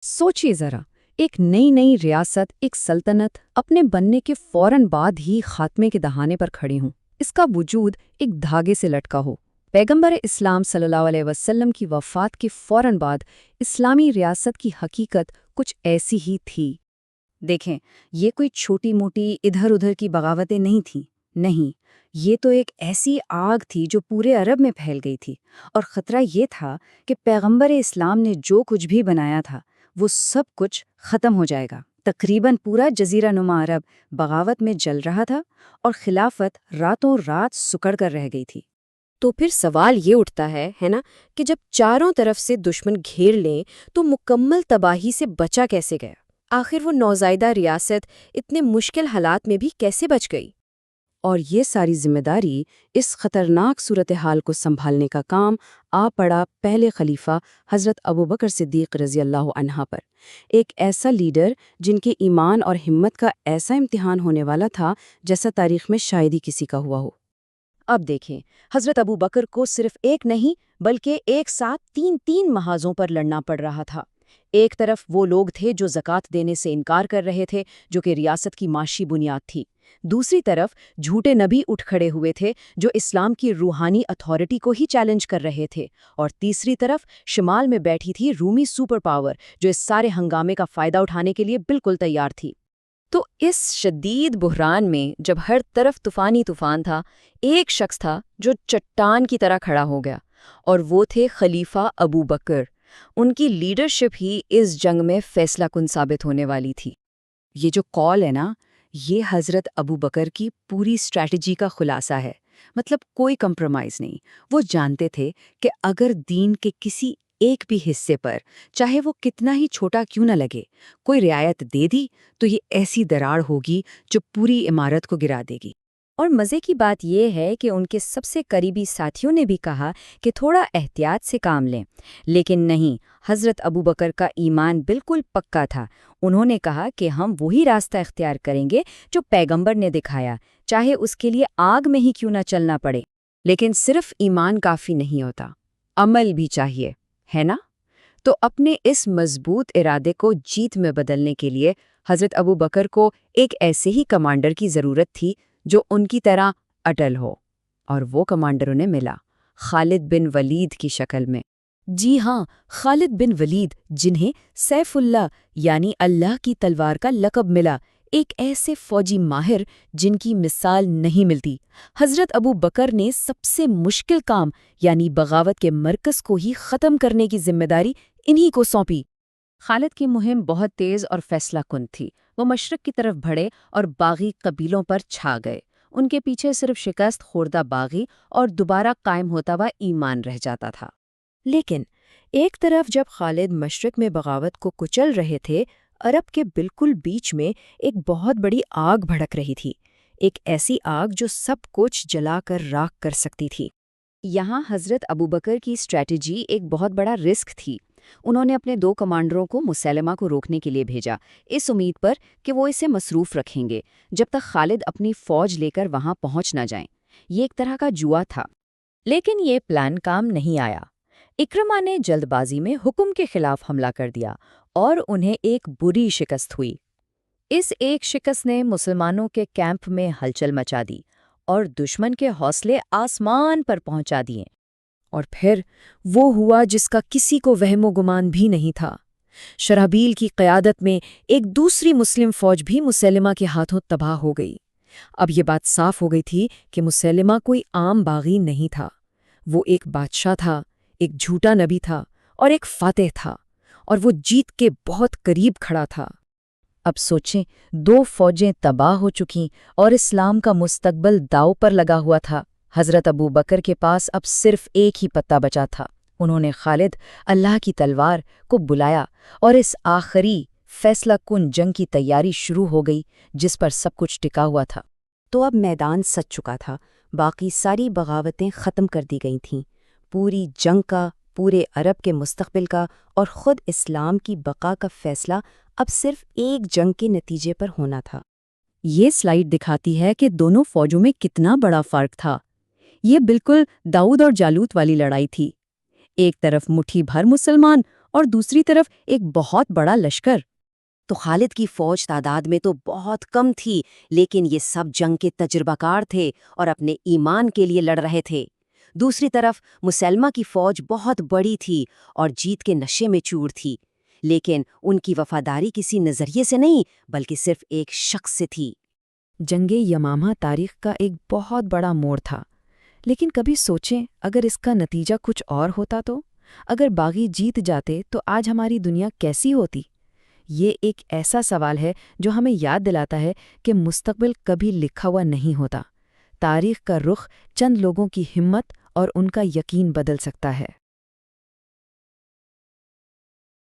सोचिए जरा, एक नई नई रियासत, एक सल्तनत अपने बनने के फौरन बाद ही खात्मे के दहाने पर खड़ी हूँ। इसका वजूद एक धागे से लटका हो। पैगंबर इस्लाम सल्लल्लाहु अलैहि वसल्लम की वफ़ात के फौरन बाद इस्लामी रियासत की हकीकत कुछ ऐसी ही थी। देखें, ये कोई छोटी मोटी इधर उधर की बगावतें नहीं थीं। नहीं, ये तो एक ऐसी आग थी जो पूरे अरब में फैल गई थी। और ख़तरा ये था कि पैगंबर इस्लाम ने जो कुछ भी बनाया था वो सब कुछ ख़त्म हो जाएगा। तकरीबन पूरा जजीरा नुमा अरब बगावत में जल रहा था और खिलाफत रातों रात सुकड़ कर रह गई थी। तो फिर सवाल ये उठता है ना, कि जब चारों तरफ से दुश्मन घेर लें तो मुकम्मल तबाही से बचा कैसे गया? आखिर वो नौज़ायदा रियासत इतने मुश्किल हालात में भी कैसे बच गई? और ये सारी जिम्मेदारी, इस खतरनाक सूरत हाल को संभालने का काम आ पड़ा पहले खलीफा हज़रत अबू बकर सिद्दीक़ रज़ी अल्लाह अन्हा पर। एक ऐसा लीडर जिनके ईमान और हिम्मत का ऐसा इम्तिहान होने वाला था जैसा तारीख में शायद ही किसी का हुआ हो। अब देखें, हज़रत अबू बकर को सिर्फ एक नहीं बल्कि एक साथ तीन तीन महाजों पर लड़ना पड़ रहा था। एक तरफ वो लोग थे जो ज़कात देने से इनकार कर रहे थे, जो कि रियासत की माशी बुनियाद थी। दूसरी तरफ झूठे नबी उठ खड़े हुए थे जो इस्लाम की रूहानी अथॉरिटी को ही चैलेंज कर रहे थे। और तीसरी तरफ शिमाल में बैठी थी रूमी सुपर पावर, जो इस सारे हंगामे का फ़ायदा उठाने के लिए बिल्कुल तैयार थी। तो इस शदीद बुहरान में जब हर तरफ तूफानी तूफान था, एक शख्स था जो चट्टान की तरह खड़ा हो गया, और वो थे खलीफा अबू बकर। उनकी लीडरशिप ही इस जंग में फैसला कुन साबित होने वाली थी। ये जो कॉल है ना, ये हज़रत अबू बकर की पूरी स्ट्रैटेजी का खुलासा है। मतलब कोई कंप्रोमाइज़ नहीं। वो जानते थे कि अगर दीन के किसी एक भी हिस्से पर, चाहे वो कितना ही छोटा क्यों न लगे, कोई रियायत दे दी तो ये ऐसी दरार होगी जो पूरी इमारत को गिरा देगी। और मज़े की बात यह है कि उनके सबसे करीबी साथियों ने भी कहा कि थोड़ा एहतियात से काम लें। लेकिन नहीं, हज़रत अबू बकर का ईमान बिल्कुल पक्का था। उन्होंने कहा कि हम वही रास्ता इख्तियार करेंगे जो पैगंबर ने दिखाया, चाहे उसके लिए आग में ही क्यों न चलना पड़े। लेकिन सिर्फ ईमान काफ़ी नहीं होता, अमल भी चाहिए, है ना? तो अपने इस मजबूत इरादे को जीत में बदलने के लिए हज़रत अबू बकर को एक ऐसे ही कमांडर की ज़रूरत थी जो उनकी तरह अटल हो। और वो कमांडर उन्हें मिला, खालिद बिन वलीद की शक्ल में। जी हाँ, खालिद बिन वलीद, जिन्हें सैफुल्लाह यानी अल्लाह की तलवार का लक़ब मिला। एक ऐसे फौजी माहिर जिनकी मिसाल नहीं मिलती। हज़रत अबू बकर ने सबसे मुश्किल काम यानी बगावत के मरकज़ को ही ख़त्म करने की जिम्मेदारी इन्हीं को सौंपी। खालिद की मुहिम बहुत तेज़ और फैसला कुन थी। वो मशरक़ की तरफ बढ़े और बागी कबीलों पर छा गए। उनके पीछे सिर्फ शिकस्त खोर्दा बागी और दोबारा कायम होता हुआ ईमान रह जाता था। लेकिन एक तरफ जब खालिद मशरक़ में बगावत को कुचल रहे थे, अरब के बिल्कुल बीच में एक बहुत बड़ी आग भड़क रही थी। एक ऐसी आग जो सब कुछ जलाकर राख कर सकती थी। यहाँ हज़रत अबू बकर की स्ट्रैटेजी एक बहुत बड़ा रिस्क थी। उन्होंने अपने 2 कमांडरों को मुसैलमा को रोकने के लिए भेजा, इस उम्मीद पर कि वो इसे मसरूफ़ रखेंगे जब तक खालिद अपनी फ़ौज लेकर वहाँ पहुँच न जाएं। ये एक तरह का जुआ था। लेकिन ये प्लान काम नहीं आया। इक्रमा ने जल्दबाजी में हुक्म के खिलाफ हमला कर दिया और उन्हें एक बुरी शिकस्त हुई। इस एक शिकस्त ने मुसलमानों के कैंप में हलचल मचा दी और दुश्मन के हौसले आसमान पर पहुंचा दिए। और फिर वो हुआ जिसका किसी को वहमो गुमान भी नहीं था। शराबील की क़यादत में एक दूसरी मुस्लिम फ़ौज भी मुसैलिमा के हाथों तबाह हो गई। अब ये बात साफ हो गई थी कि मुसैलिमा कोई आम बागी नहीं था। वो एक बादशाह था, एक झूठा नबी था और एक फातेह था, और वो जीत के बहुत करीब खड़ा था। अब सोचें, 2 फ़ौजें तबाह हो चुकीं और इस्लाम का मुस्तकबल दांव पर लगा हुआ था। हज़रत अबू बकर के पास अब सिर्फ एक ही पत्ता बचा था। उन्होंने खालिद, अल्लाह की तलवार, को बुलाया और इस आखिरी फैसला कुन जंग की तैयारी शुरू हो गई जिस पर सब कुछ टिका हुआ था। तो अब मैदान सज चुका था। बाकी सारी बगावतें ख़त्म कर दी गई थीं। पूरी जंग का, पूरे अरब के मुस्तकबिल का और ख़ुद इस्लाम की बका का फ़ैसला अब सिर्फ एक जंग के नतीजे पर होना था। ये स्लाइड दिखाती है कि दोनों फ़ौजों में कितना बड़ा फ़र्क था। ये बिल्कुल दाऊद और जालूत वाली लड़ाई थी। एक तरफ मुट्ठी भर मुसलमान اور دوسری طرف ایک بہت بڑا لشکر۔ تو خالد کی فوج تعداد میں تو بہت کم تھی، لیکن یہ سب جنگ کے تجربہ کار تھے اور اپنے ایمان کے لیے لڑ رہے تھے۔ دوسری طرف مسلمہ کی فوج بہت بڑی تھی اور جیت کے نشے میں چور تھی، لیکن ان کی وفاداری کسی نظریے سے نہیں بلکہ صرف ایک شخص سے تھی۔ جنگ یمامہ تاریخ کا ایک بہت بڑا موڑ تھا، لیکن کبھی سوچیں اگر اس کا نتیجہ کچھ اور ہوتا تو؟ اگر باغی جیت جاتے تو آج ہماری دنیا کیسی ہوتی؟ یہ ایک ایسا سوال ہے جو ہمیں یاد دلاتا ہے کہ مستقبل کبھی لکھا ہوا نہیں ہوتا۔ تاریخ کا رخ چند لوگوں کی ہمت اور ان کا یقین بدل سکتا ہے۔